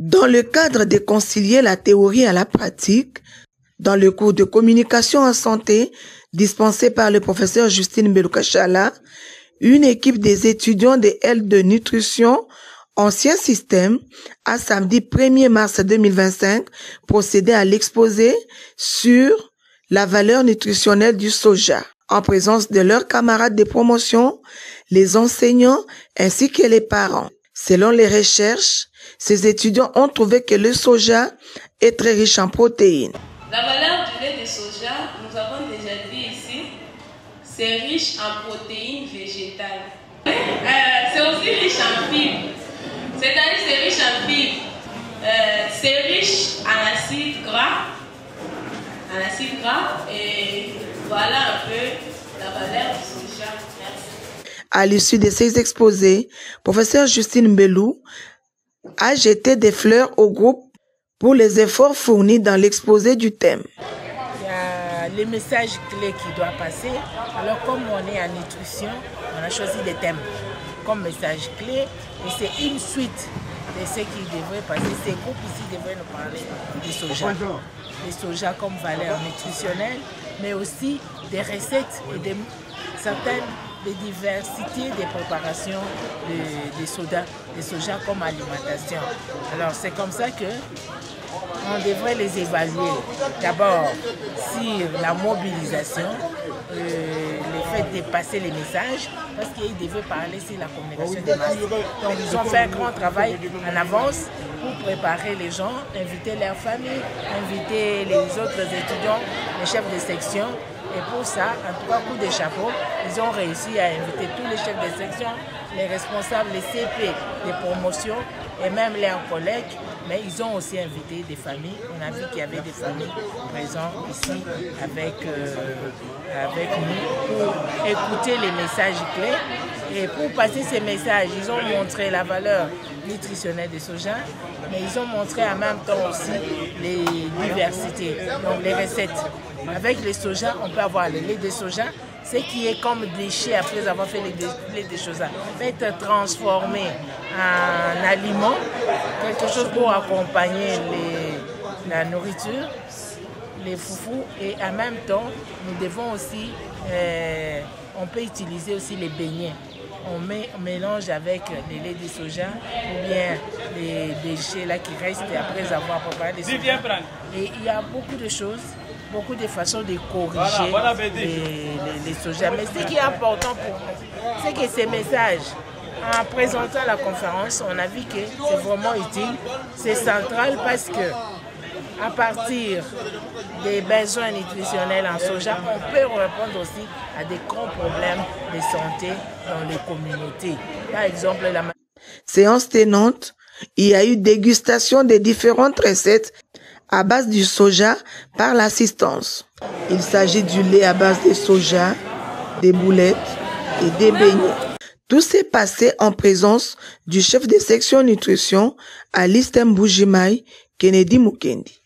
Dans le cadre de concilier la théorie à la pratique, dans le cours de communication en santé dispensé par le professeur Justine Mbelou Kachala, une équipe des étudiants de L de nutrition ancien système a samedi 1er mars 2025 procédé à l'exposé sur la valeur nutritionnelle du soja en présence de leurs camarades de promotion, les enseignants ainsi que les parents. Selon les recherches, ces étudiants ont trouvé que le soja est très riche en protéines. La valeur du lait de soja, nous avons déjà dit ici, c'est riche en protéines végétales. C'est aussi riche en fibres. C'est-à-dire c'est riche en fibres. C'est riche en acides gras. Et voilà un peu la valeur du soja. Merci. À l'issue de ces exposés, professeur Justine Mbelou a jeté des fleurs au groupe pour les efforts fournis dans l'exposé du thème. Il y a les messages clés qui doivent passer. Alors comme on est en nutrition, on a choisi des thèmes comme message clé et c'est une suite de ce qui devrait passer. Ces groupes ici devraient nous parler du soja. Les soja comme valeur nutritionnelle, mais aussi des recettes et certaines des diversités des préparations des soja comme alimentation. Alors c'est comme ça que on devrait les évaluer. D'abord sur la mobilisation, le fait de passer les messages, parce qu'ils devaient parler sur la communication des masses. Donc ils ont fait un grand travail en avance pour préparer les gens, inviter leurs familles, inviter les autres étudiants, les chefs de section. Et pour ça, en tout cas, coup de chapeau, ils ont réussi à inviter tous les chefs de section, les responsables, les CP des promotions et même leurs collègues. Mais ils ont aussi invité des familles. On a vu qu'il y avait des familles présentes ici avec nous pour écouter les messages clés. Et pour passer ces messages, ils ont montré la valeur nutritionnelle du soja, mais ils ont montré en même temps aussi les diversités, donc les recettes. Avec le soja, on peut avoir le lait de soja, ce qui est comme déchet après avoir fait le lait de soja, peut être transformé en aliment, quelque chose pour accompagner la nourriture, les foufous, et en même temps, nous devons aussi, on peut utiliser aussi les beignets. On mélange avec le lait de soja ou bien les déchets là qui restent après avoir préparé les soja. Et il y a beaucoup de choses, beaucoup de façons de corriger les soja. Mais ce qui est important pour nous, c'est que ces messages, en présentant la conférence, on a vu que c'est vraiment utile, c'est central parce que à partir des besoins nutritionnels en soja, on peut répondre aussi à des grands problèmes de santé dans les communautés. Par exemple, la séance tenante, il y a eu dégustation des différentes recettes à base du soja par l'assistance. Il s'agit du lait à base de soja, des boulettes et des beignets. Tout s'est passé en présence du chef de section nutrition, Alice Mboujimaï, Kennedy Mukendi.